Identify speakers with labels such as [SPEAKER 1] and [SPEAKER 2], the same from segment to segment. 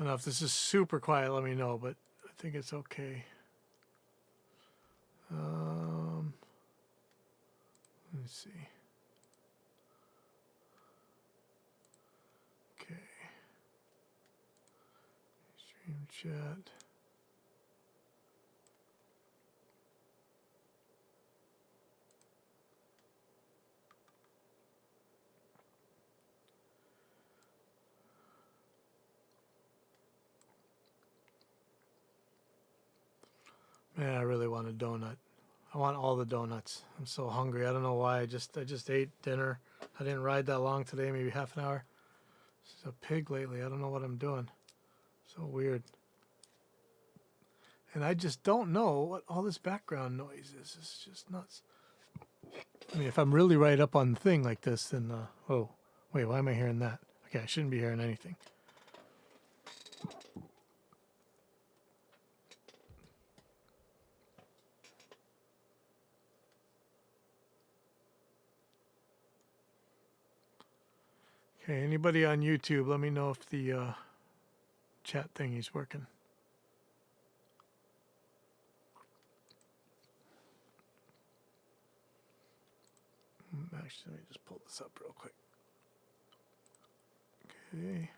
[SPEAKER 1] I don't know if this is super quiet, let me know, but I think it's okay. Let me see. Okay. Stream chat. Man, I really want a donut. I want all the donuts. I'm so hungry. I don't know why. I just ate dinner. I didn't ride that long today, maybe half an hour. This is a pig lately. I don't know what I'm doing. So weird. And I just don't know what all this background noise is. It's just nuts. I mean, if I'm really right up on the thing like this, then, oh, wait, why am I hearing that? Okay, I shouldn't be hearing anything. Okay, anybody on YouTube, let me know if the chat thingy's working. Actually, let me just pull this up real quick. Okay.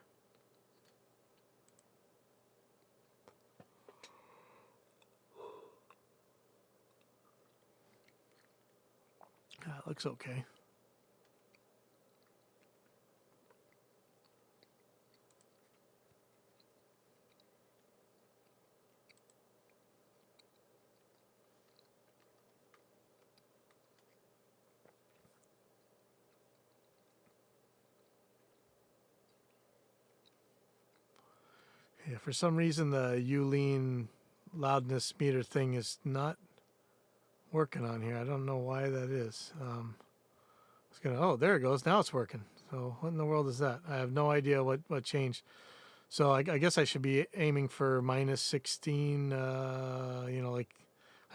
[SPEAKER 1] That looks okay. Yeah, for some reason the Ulean loudness meter thing is not working on here. I don't know why that is. It's gonna. Oh, there it goes. Now it's working. So what in the world is that? I have no idea what changed. So I guess I should be aiming for minus 16. You know, like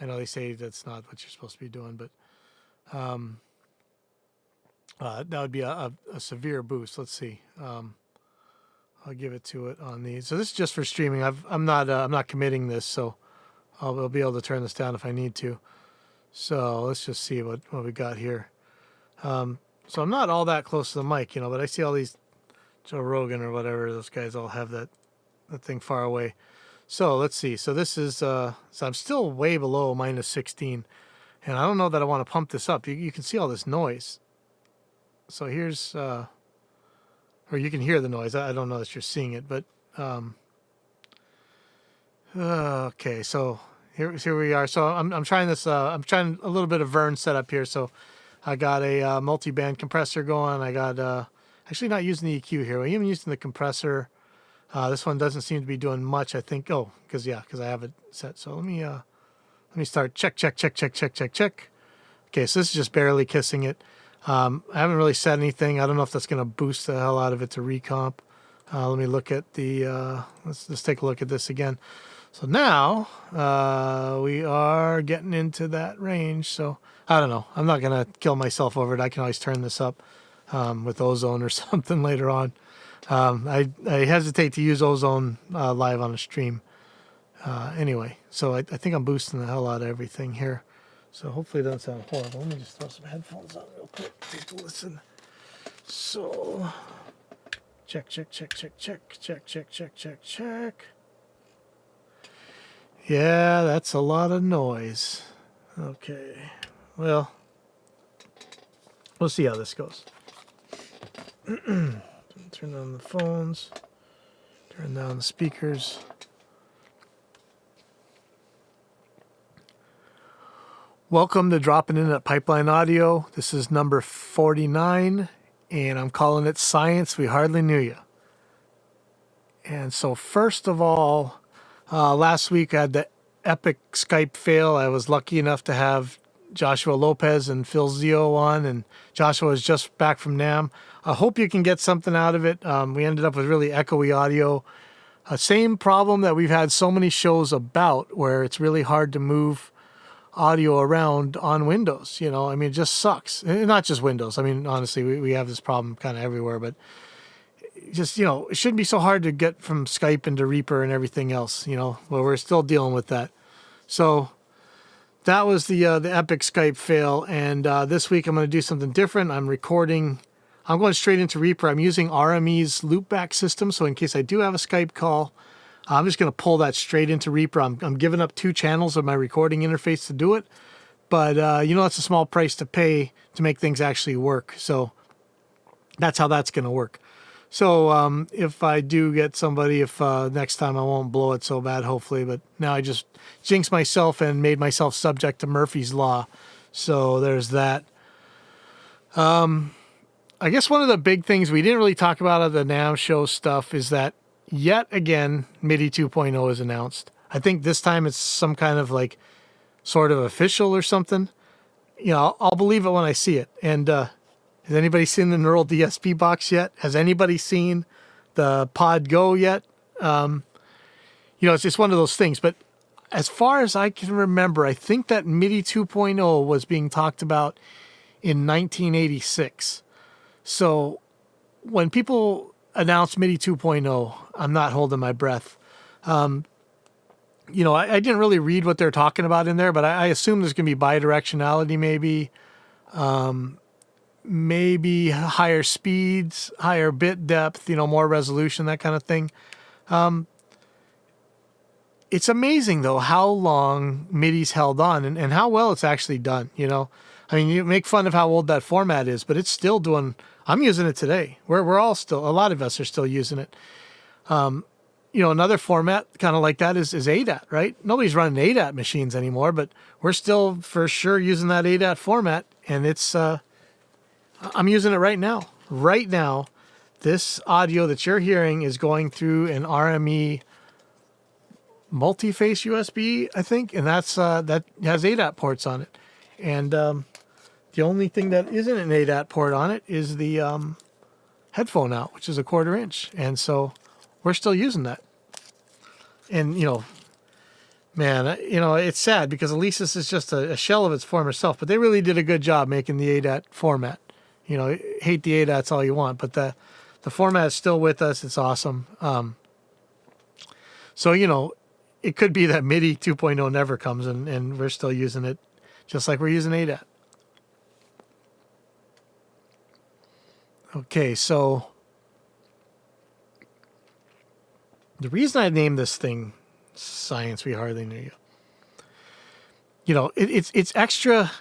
[SPEAKER 1] I know they say that's not what you're supposed to be doing, but that would be a severe boost. Let's see. I'll give it to it on these. So this is just for streaming. I'm not committing this, so I'll be able to turn this down if I need to. So let's just see what we got here. So I'm not all that close to the mic, you know, but I see all these Joe Rogan or whatever, those guys all have that thing far away. So let's see. So this is, so I'm still way below minus 16. And I don't know that I want to pump this up. You can see all this noise. So here's, or you can hear the noise. I don't know that you're seeing it, but, okay. So here we are. So I'm trying this, I'm trying a little bit of Vern setup here. So I got a multi-band compressor going. I got, actually not using the EQ here. I'm even using the compressor. This one doesn't seem to be doing much, I think. Oh, because I have it set. So let me start. Check. Okay, so this is just barely kissing it. I haven't really said anything. I don't know if that's going to boost the hell out of it to recomp. Let me look at the, let's take a look at this again. So now we are getting into that range. So I don't know. I'm not going to kill myself over it. I can always turn this up with ozone or something later on. I hesitate to use ozone live on a stream. Anyway, so I think I'm boosting the hell out of everything here. So hopefully it doesn't sound horrible. Let me just throw some headphones on real quick. Take a listen. So check. Yeah, that's a lot of noise. Okay. Well, we'll see how this goes. Turn on the phones. Turn down the speakers. Welcome to dropping in at Pipeline Audio. This is number 49, and I'm calling it Science We Hardly Knew You. And so first of all, last week I had the epic Skype fail. I was lucky enough to have Joshua Lopez and Phil Zio on, and Joshua is just back from NAM. I hope you can get something out of it. We ended up with really echoey audio. Same problem that we've had so many shows about, where it's really hard to move audio around on Windows. You know, I mean, it just sucks. And not just Windows. I mean, honestly, we have this problem kind of everywhere, but just, it shouldn't be so hard to get from Skype into Reaper and everything else, well, we're still dealing with that. So that was the epic Skype fail. And this week I'm going to do something different. I'm going straight into Reaper. I'm using RME's loopback system. So in case I do have a Skype call, I'm just going to pull that straight into Reaper. I'm giving up 2 channels of my recording interface to do it. But, that's a small price to pay to make things actually work. So that's how that's going to work. So if I do get somebody, if next time I won't blow it so bad, hopefully. But now I just jinxed myself and made myself subject to Murphy's Law. So there's that. I guess one of the big things we didn't really talk about of the NAMM show stuff is that yet again, MIDI 2.0 is announced. I think this time it's some kind of like sort of official or something. I'll believe it when I see it. And has anybody seen the Neural DSP box yet? Has anybody seen the Pod Go yet? It's just one of those things. But as far as I can remember, I think that MIDI 2.0 was being talked about in 1986. So when people announce MIDI 2.0, I'm not holding my breath. I didn't really read what they're talking about in there, but I assume there's going to be bidirectionality, maybe higher speeds, higher bit depth, more resolution, that kind of thing. It's amazing, though, how long MIDI's held on and how well it's actually done, you make fun of how old that format is, but it's still doing. I'm using it today. We're all still, a lot of us are still using it. Another format kind of like that is ADAT, right? Nobody's running ADAT machines anymore, but we're still for sure using that ADAT format, and it's. I'm using it right now. Right now, this audio that you're hearing is going through an RME multi-face USB, I think, and that has ADAT ports on it, and the only thing that isn't an ADAT port on it is the headphone out, which is a 1/4 inch. And so we're still using that. And, man, it's sad because Alesis is just a shell of its former self, but they really did a good job making the ADAT format. Hate the ADATs all you want, but the format is still with us. It's awesome. So, it could be that MIDI 2.0 never comes and we're still using it just like we're using ADAT. Okay, so the reason I named this thing Science We Hardly Knew You, it's extra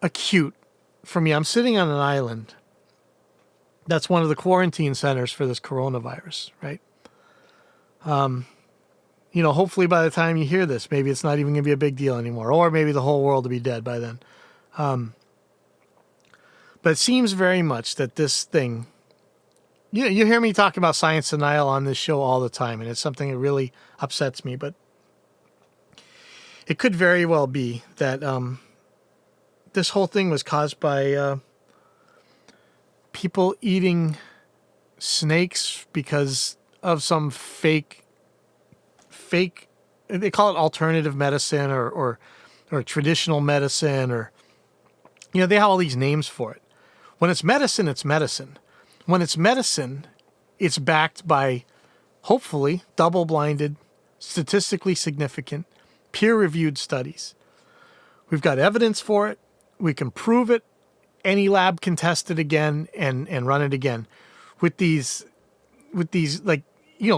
[SPEAKER 1] acute for me. I'm sitting on an island that's one of the quarantine centers for this coronavirus, right? Hopefully by the time you hear this, maybe it's not even going to be a big deal anymore, or maybe the whole world will be dead by then. But it seems very much that this thing, you hear me talk about science denial on this show all the time, and it's something that really upsets me, but it could very well be that this whole thing was caused by people eating snakes because of some fake, they call it alternative medicine or traditional medicine, or, they have all these names for it. When it's medicine, it's medicine. When it's medicine, it's backed by, hopefully, double-blinded, statistically significant, peer-reviewed studies. We've got evidence for it. We can prove it. Any lab can test it again and run it again. With these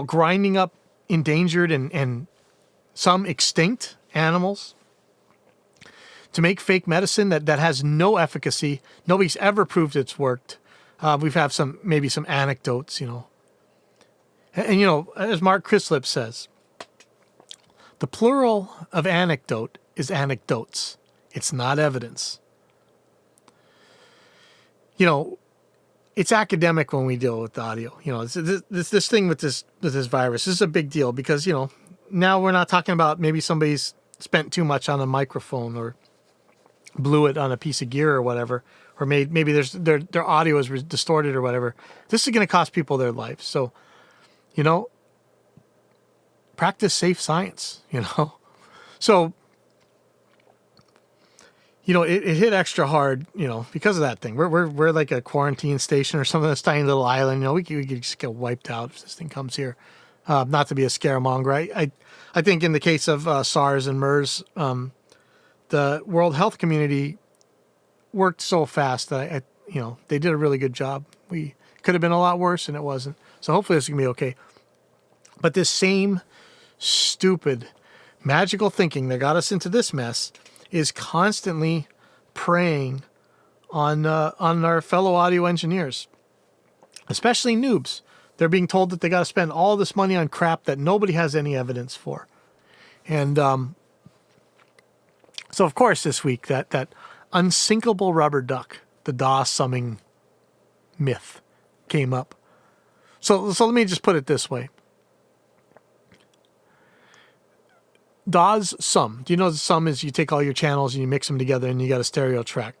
[SPEAKER 1] grinding up endangered and some extinct animals to make fake medicine that has no efficacy. Nobody's ever proved it's worked. We've had some anecdotes, And, as Mark Crislip says, the plural of anecdote is anecdotes. It's not evidence. It's academic when we deal with the audio. This thing with this virus, this is a big deal because, now we're not talking about maybe somebody's spent too much on a microphone or blew it on a piece of gear or whatever, or maybe their audio is distorted or whatever. This is going to cost people their lives. So, practice safe science, So, it hit extra hard, because of that thing. We're like a quarantine station or something, this tiny little island. We could just get wiped out if this thing comes here. Not to be a scaremonger. I think in the case of SARS and MERS, the World Health Community worked so fast that they did a really good job. We could have been a lot worse, and it wasn't. So hopefully this is gonna be okay. But this same stupid, magical thinking that got us into this mess is constantly preying on our fellow audio engineers, especially noobs. They're being told that they got to spend all this money on crap that nobody has any evidence for. And so, of course, this week, that unsinkable rubber duck, the DAW summing myth, came up. So let me just put it this way. DAW's sum. Do you know the sum is you take all your channels and you mix them together and you got a stereo track?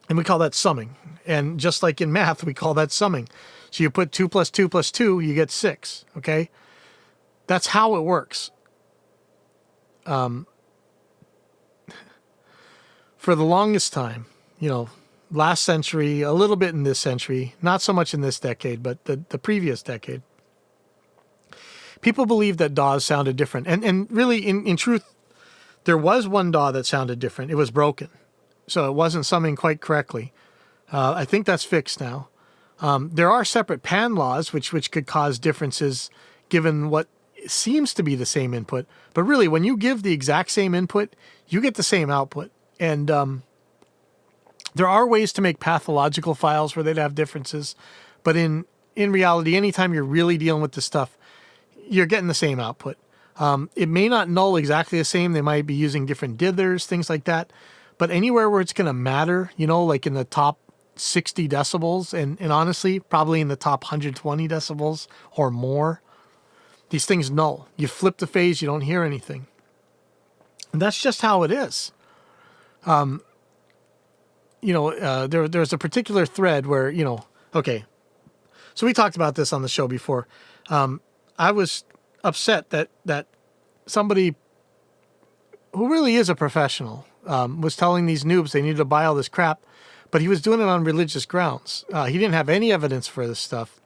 [SPEAKER 1] And we call that summing. And just like in math, we call that summing. So you put 2 plus 2 plus 2, you get 6. Okay? That's how it works. For the longest time, last century, a little bit in this century, not so much in this decade, but the previous decade, people believed that DAWs sounded different. And really, in truth, there was one DAW that sounded different. It was broken. So it wasn't summing quite correctly. I think that's fixed now. There are separate pan laws, which could cause differences given what seems to be the same input. But really, when you give the exact same input, you get the same output. And there are ways to make pathological files where they'd have differences. But in reality, anytime you're really dealing with this stuff, you're getting the same output. It may not null exactly the same. They might be using different dithers, things like that. But anywhere where it's going to matter, like in the top 60 decibels, and honestly, probably in the top 120 decibels or more, these things null. You flip the phase, you don't hear anything. And that's just how it is. There's a particular thread where, okay. So we talked about this on the show before. I was upset that somebody who really is a professional was telling these noobs they needed to buy all this crap, but he was doing it on religious grounds. He didn't have any evidence for this stuff.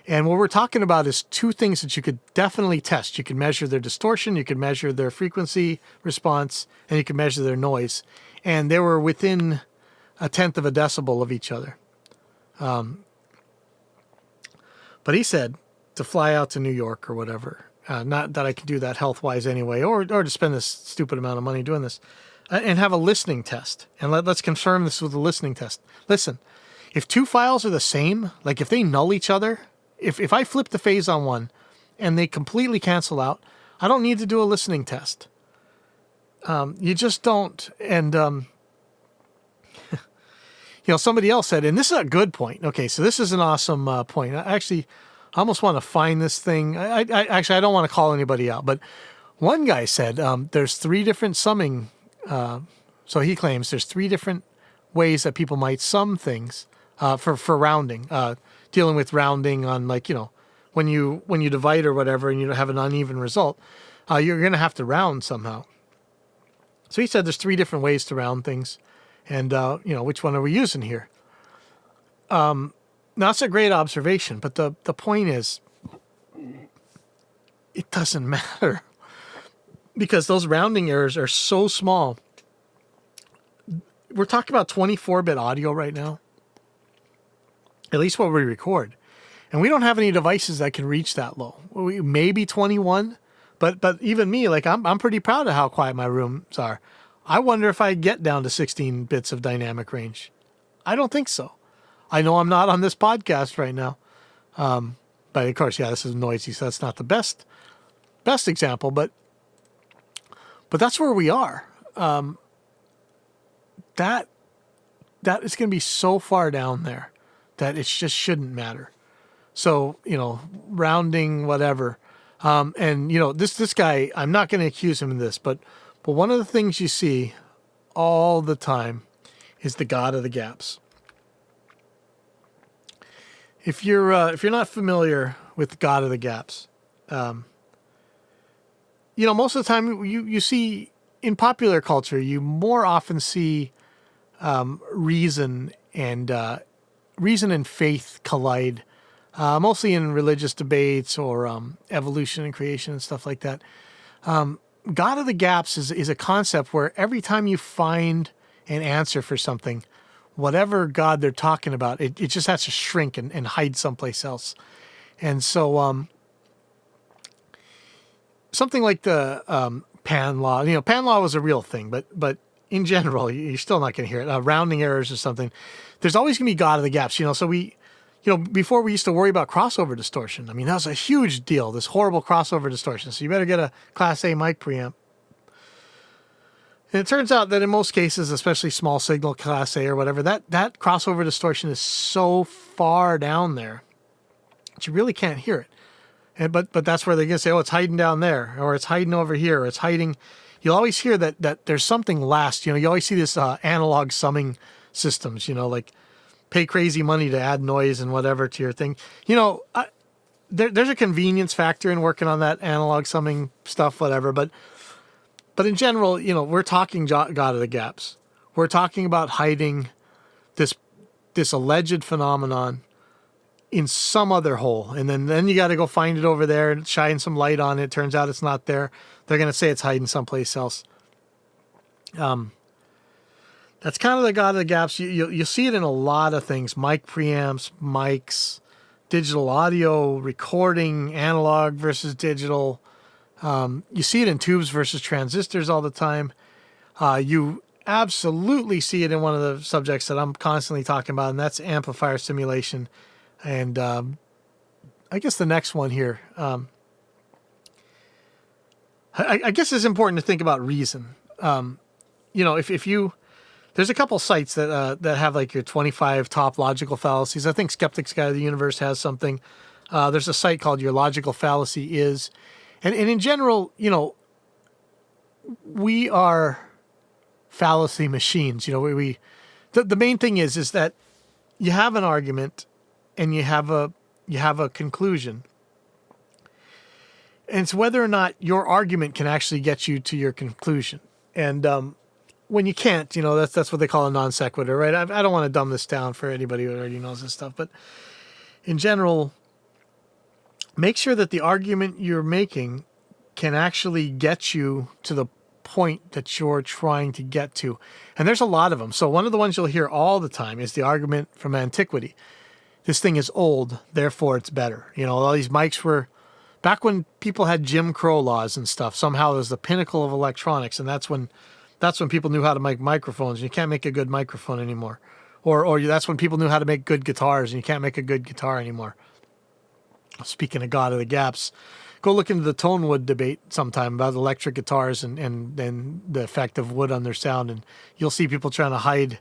[SPEAKER 1] And what we're talking about is two things that you could definitely test. You could measure their distortion, you could measure their frequency response, and you could measure their noise. And they were within 1/10 of a decibel of each other. But he said to fly out to New York or whatever. Not that I can do that health-wise anyway, or to spend this stupid amount of money doing this, and have a listening test. And let's confirm this with a listening test. Listen, if two files are the same, like if they null each other, if I flip the phase on one and they completely cancel out, I don't need to do a listening test. You just don't. And, somebody else said, and this is a good point. Okay, so this is an awesome point. I almost want to find this thing. I don't want to call anybody out, but one guy said there's 3 different summing. So he claims there's 3 different ways that people might sum things for rounding, dealing with rounding on when you divide or whatever and you have an uneven result, you're going to have to round somehow. So he said there's 3 different ways to round things, and which one are we using here? Now, that's a great observation, but the point is, it doesn't matter because those rounding errors are so small. We're talking about 24-bit audio right now, at least what we record. And we don't have any devices that can reach that low. Maybe 21, but even me, I'm pretty proud of how quiet my rooms are. I wonder if I get down to 16 bits of dynamic range. I don't think so. I know I'm not on this podcast right now. But of course, this is noisy, so that's not the best example, but that's where we are. That is going to be so far down there that it just shouldn't matter. So, rounding, whatever. And this guy, I'm not going to accuse him of this, but one of the things you see all the time is the God of the gaps. If you're not familiar with God of the gaps, most of the time you see in popular culture, you more often see reason and faith collide, mostly in religious debates or evolution and creation and stuff like that. God of the gaps is a concept where every time you find an answer for something, whatever God they're talking about, it just has to shrink and hide someplace else. And so something like the pan law, pan law was a real thing, but in general, you're still not going to hear it. Rounding errors or something. There's always going to be God of the gaps, so we, before we used to worry about crossover distortion. I mean, that was a huge deal, this horrible crossover distortion. So you better get a Class A mic preamp. And it turns out that in most cases, especially small signal Class A or whatever, that crossover distortion is so far down there that you really can't hear it. But that's where they're going to say, oh, it's hiding down there, or it's hiding over here, or it's hiding. You'll always hear that there's something last. You always see this analog summing systems, like pay crazy money to add noise and whatever to your thing. There's a convenience factor in working on that analog summing stuff, whatever. But in general, we're talking God of the gaps. We're talking about hiding this alleged phenomenon in some other hole. And then you got to go find it over there and shine some light on it. Turns out it's not there. They're going to say it's hiding someplace else. That's kind of the God of the gaps. You see it in a lot of things. Mic preamps, mics, digital audio, recording, analog versus digital. You see it in tubes versus transistors all the time. You absolutely see it in one of the subjects that I'm constantly talking about, and that's amplifier simulation. And I guess the next one here, I guess it's important to think about reason. If you, there's a couple sites that have like your 25 top logical fallacies. I think Skeptics Guide to the Universe has something. There's a site called Your Logical Fallacy Is. And in general, we are fallacy machines. The main thing is that you have an argument and you have a conclusion. And it's whether or not your argument can actually get you to your conclusion. And when you can't, that's what they call a non sequitur, right? I don't want to dumb this down for anybody who already knows this stuff, but in general, make sure that the argument you're making can actually get you to the point that you're trying to get to. And there's a lot of them. So one of the ones you'll hear all the time is the argument from antiquity. This thing is old, therefore it's better. All these mics were, back when people had Jim Crow laws and stuff, somehow it was the pinnacle of electronics, and that's when people knew how to make microphones, and you can't make a good microphone anymore. Or that's when people knew how to make good guitars, and you can't make a good guitar anymore. Speaking of God of the gaps, go look into the tone wood debate sometime about electric guitars and the effect of wood on their sound, and you'll see people trying to hide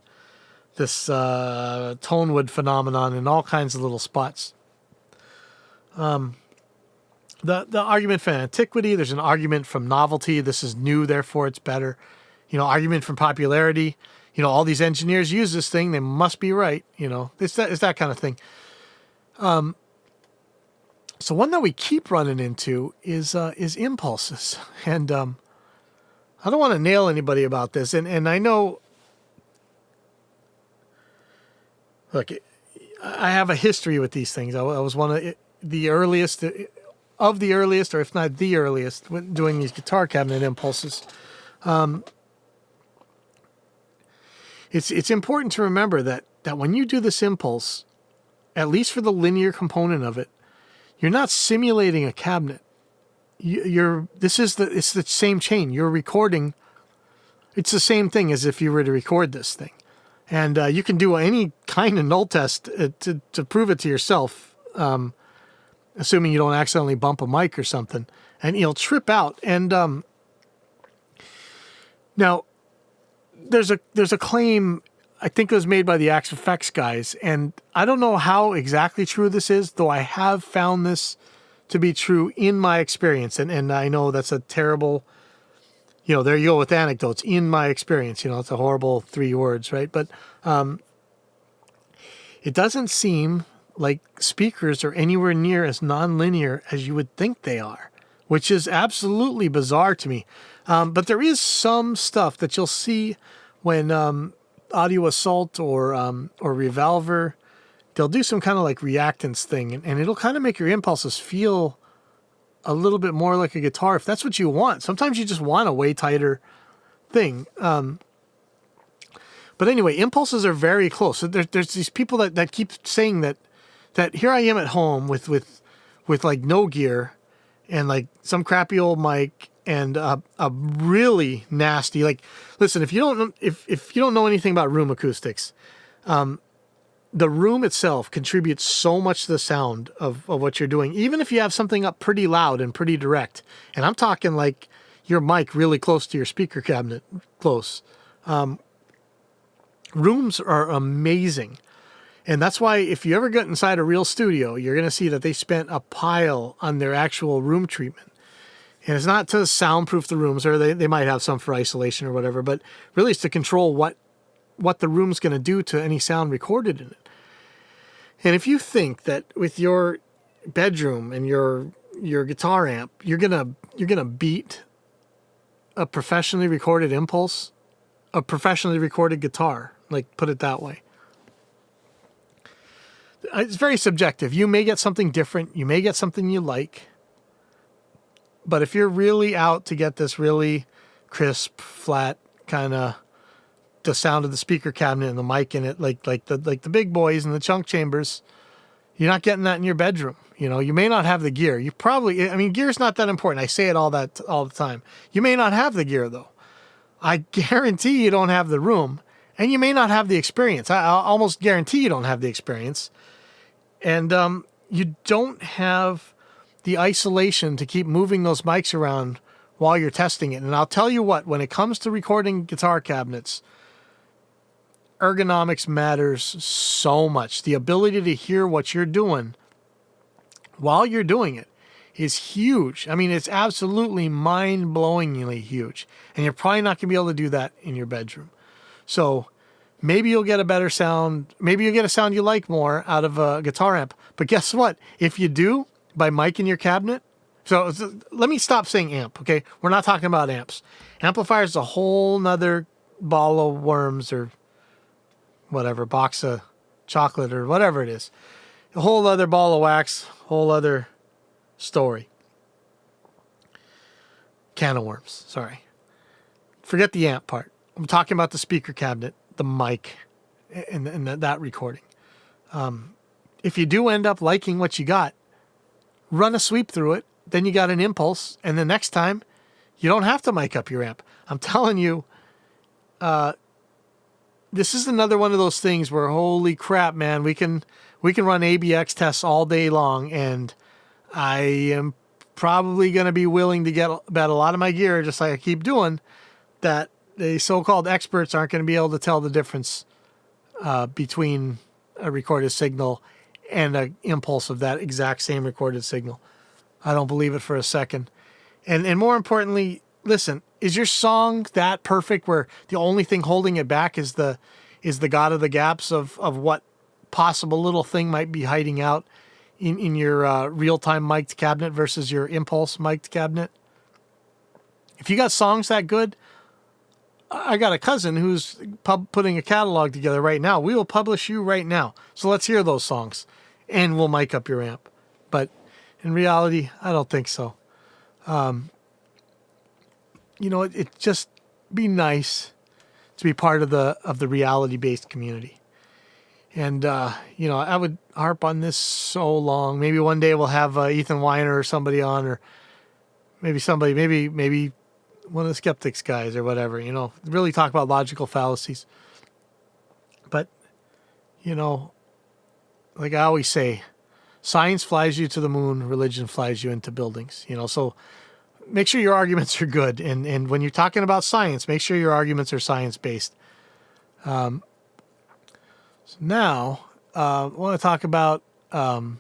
[SPEAKER 1] this tone wood phenomenon in all kinds of little spots. The argument from antiquity, there's an argument from novelty. This is new, therefore it's better. Argument from popularity. All these engineers use this thing, they must be right. It's that kind of thing. So one that we keep running into is impulses. And I don't want to nail anybody about this. And I know, look, I have a history with these things. I was one of the earliest, or if not the earliest, doing these guitar cabinet impulses. It's important to remember that when you do this impulse, at least for the linear component of it, you're not simulating a cabinet. It's the same chain. You're recording. It's the same thing as if you were to record this thing. And you can do any kind of null test to prove it to yourself, assuming you don't accidentally bump a mic or something, and you'll trip out. And now, there's a claim, I think it was made by the Axe Effects guys, and I don't know how exactly true this is, though I have found this to be true in my experience. And I know that's a terrible, there you go with anecdotes, in my experience, it's a horrible 3 words, right? But it doesn't seem like speakers are anywhere near as nonlinear as you would think they are which is absolutely bizarre to me. But there is some stuff that you'll see when Audio Assault or Revolver, they'll do some kind of like reactance thing, and it'll kind of make your impulses feel a little bit more like a guitar if that's what you want. Sometimes you just want a way tighter thing. But anyway, impulses are very close. So there's these people that keep saying that here I am at home with like no gear and like some crappy old mic and a really nasty, like, listen, if you don't know anything about room acoustics, the room itself contributes so much to the sound of what you're doing, even if you have something up pretty loud and pretty direct. And I'm talking like your mic really close to your speaker cabinet, close. Rooms are amazing. And that's why if you ever get inside a real studio, you're going to see that they spent a pile on their actual room treatment. And it's not to soundproof the rooms, or they might have some for isolation or whatever, but really it's to control what the room's going to do to any sound recorded in it. And if you think that with your bedroom and your guitar amp, you're gonna beat a professionally recorded impulse, a professionally recorded guitar, like, put it that way. It's very subjective. You may get something different. You may get something you like. But if you're really out to get this really crisp, flat kind of the sound of the speaker cabinet and the mic in it, like the big boys and the chunk chambers, you're not getting that in your bedroom. You know, you may not have the gear. You probably, I mean, gear's not that important. I say it all the time. You may not have the gear though. I guarantee you don't have the room, and you may not have the experience. I almost guarantee you don't have the experience. And you don't have the isolation to keep moving those mics around while you're testing it. And I'll tell you what, when it comes to recording guitar cabinets, ergonomics matters so much. The ability to hear what you're doing while you're doing it is huge. I mean, it's absolutely mind-blowingly huge. And you're probably not going to be able to do that in your bedroom. So maybe you'll get a better sound. Maybe you'll get a sound you like more out of a guitar amp. But guess what? If you do, by micing your cabinet, so let me stop saying amp, okay? We're not talking about amps. Amplifier is a whole nother ball of worms, or whatever, box of chocolate, or whatever it is. A whole other ball of wax, whole other story. Can of worms, sorry. Forget the amp part. I'm talking about the speaker cabinet, the mic, and that recording. If you do end up liking what you got, run a sweep through it, then you got an impulse, and the next time, you don't have to mic up your amp. I'm telling you, this is another one of those things where, holy crap, man, we can run ABX tests all day long, and I am probably going to be willing to bet a lot of my gear, just like I keep doing, that the so-called experts aren't going to be able to tell the difference between a recorded signal and an impulse of that exact same recorded signal. I don't believe it for a second. And more importantly, listen, is your song that perfect where the only thing holding it back is the God of the gaps of what possible little thing might be hiding out in your real-time mic'd cabinet versus your impulse mic'd cabinet? If you got songs that good, I got a cousin who's putting a catalog together right now. We will publish you right now. So let's hear those songs, and we'll mic up your amp. But in reality, I don't think so. It just be nice to be part of the reality-based community. And, I would harp on this so long. Maybe one day we'll have Ethan Weiner or somebody on, or maybe one of the skeptics guys or whatever, really talk about logical fallacies. But, like I always say, science flies you to the moon, religion flies you into buildings, so make sure your arguments are good. And when you're talking about science, make sure your arguments are science-based. So now, I want to talk about, you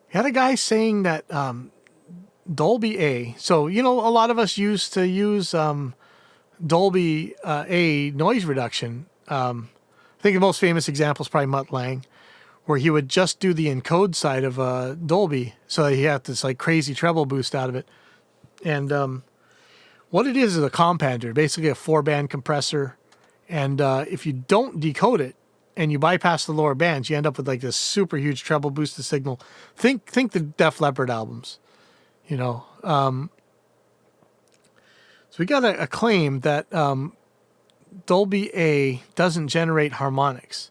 [SPEAKER 1] had a guy saying that Dolby A. So, a lot of us used to use Dolby A noise reduction. I think the most famous example is probably Mutt Lange, where he would just do the encode side of Dolby, so that he had this like crazy treble boost out of it. And what it is a compander, basically a 4-band compressor. And if you don't decode it and you bypass the lower bands, you end up with like this super huge treble boosted signal. Think the Def Leppard albums, you know. So we got a claim that Dolby A doesn't generate harmonics.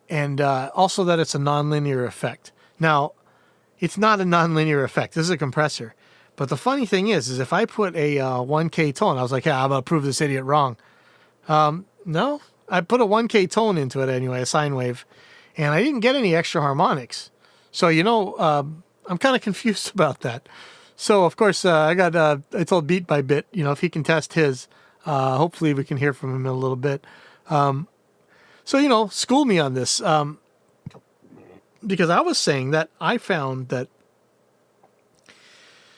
[SPEAKER 1] And also that it's a nonlinear effect. Now, it's not a nonlinear effect. This is a compressor. But the funny thing is if I put a 1K tone, I was like, yeah, I'm going to prove this idiot wrong. No, I put a 1K tone into it anyway, a sine wave, and I didn't get any extra harmonics. So, you know, I'm kind of confused about that. So, of course, I told Beat by Bit, you know, if he can test his, hopefully we can hear from him in a little bit. So, you know, school me on this. Because I was saying that I found that,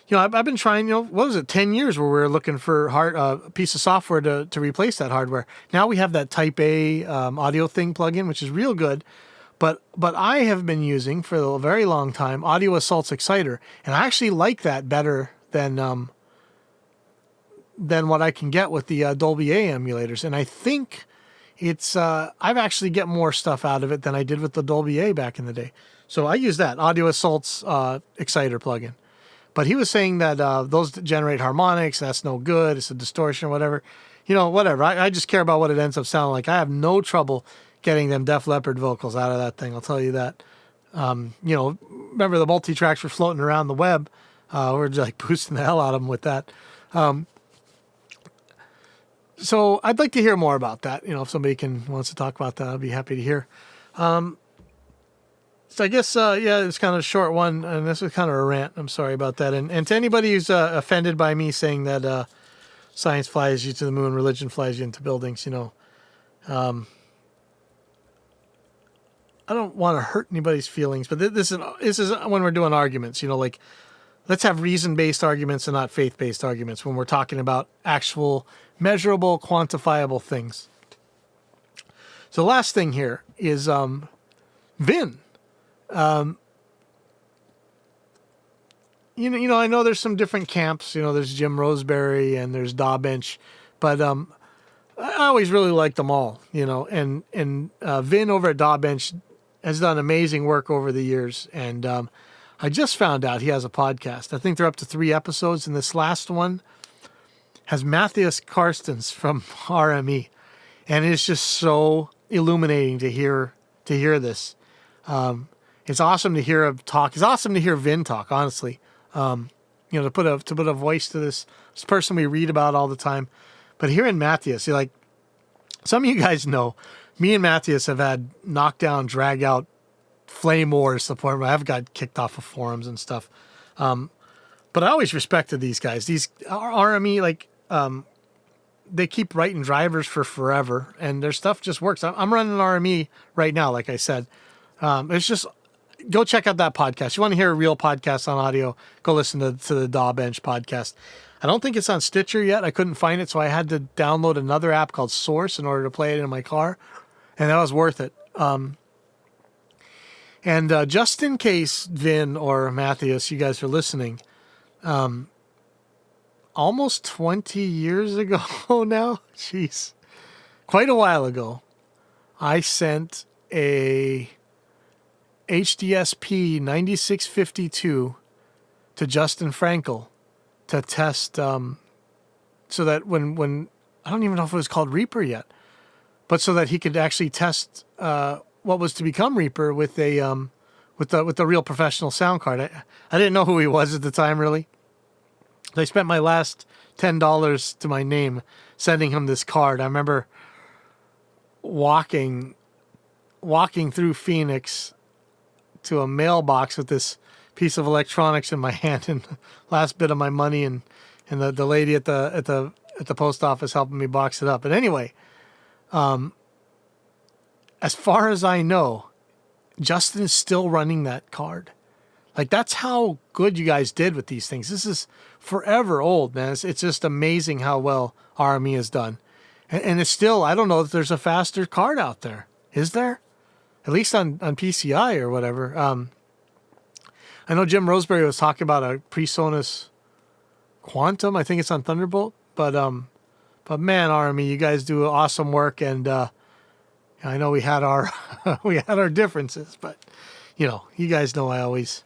[SPEAKER 1] you know, I've been trying, you know, what was it, 10 years where we were looking for a piece of software to replace that hardware. Now we have that Type A audio thing plugin, which is real good. But I have been using for a very long time Audio Assault's Exciter, and I actually like that better than what I can get with the Dolby A emulators. And I think it's I've actually get more stuff out of it than I did with the Dolby A back in the day. So I use that Audio Assault's Exciter plugin. But he was saying that those generate harmonics. That's no good. It's a distortion or whatever. You know, whatever. I just care about what it ends up sounding like. I have no trouble getting them Def Leppard vocals out of that thing. I'll tell you that. You know, remember the multi-tracks were floating around the web. We're just like boosting the hell out of them with that. So I'd like to hear more about that. You know, if somebody wants to talk about that, I'd be happy to hear. So I guess, yeah, it's kind of a short one, and this was kind of a rant. I'm sorry about that. And to anybody who's offended by me saying that science flies you to the moon, religion flies you into buildings, you know, I don't want to hurt anybody's feelings, but this is when we're doing arguments, you know, like let's have reason-based arguments and not faith-based arguments when we're talking about actual measurable, quantifiable things. So the last thing here is Vin. You know, I know there's some different camps. You know, there's Jim Roseberry and there's Dawbench, but I always really liked them all. You know, and Vin over at Dawbench has done amazing work over the years. And I just found out he has a podcast. I think they're up to 3 episodes, and this last one has Matthias Karstens from RME, and it's just so illuminating to hear this. It's awesome to hear him talk. It's awesome to hear Vin talk, honestly. You know, to put a voice to this person we read about all the time. But hearing Matthias, you're like, some of you guys know, me and Matthias have had knockdown, drag out, flame wars to the point where I've got kicked off of forums and stuff. But I always respected these guys. These RME, like, they keep writing drivers for forever, and their stuff just works. I'm running an RME right now, like I said. It's just, go check out that podcast. You want to hear a real podcast on audio, go listen to the Dawbench podcast. I don't think it's on Stitcher yet. I couldn't find it, so I had to download another app called Source in order to play it in my car, and that was worth it. And just in case, Vin or Matthias, you guys are listening, almost 20 years ago now, jeez, quite a while ago, I sent a HDSP 9652 to Justin Frankel to test, so that when I don't even know if it was called Reaper yet, but so that he could actually test what was to become Reaper with a with the real professional sound card. I didn't know who he was at the time, really. I spent my last $10 to my name sending him this card. I remember walking through Phoenix to a mailbox with this piece of electronics in my hand and the last bit of my money, and the lady at the post office helping me box it up. But anyway, as far as I know, Justin is still running that card. Like, that's how good you guys did with these things. This is forever old, man. It's just amazing how well RME has done. And it's still, I don't know if there's a faster card out there. Is there? at least on PCI or whatever. I know Jim Roseberry was talking about a PreSonus Quantum. I think it's on Thunderbolt. But man, Army, you guys do awesome work, and I know we had our we had our differences, but you guys know I always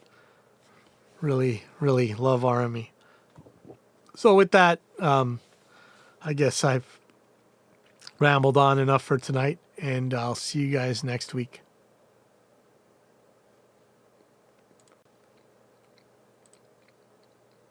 [SPEAKER 1] really, really love RME. So with that, I guess I've rambled on enough for tonight, and I'll see you guys next week.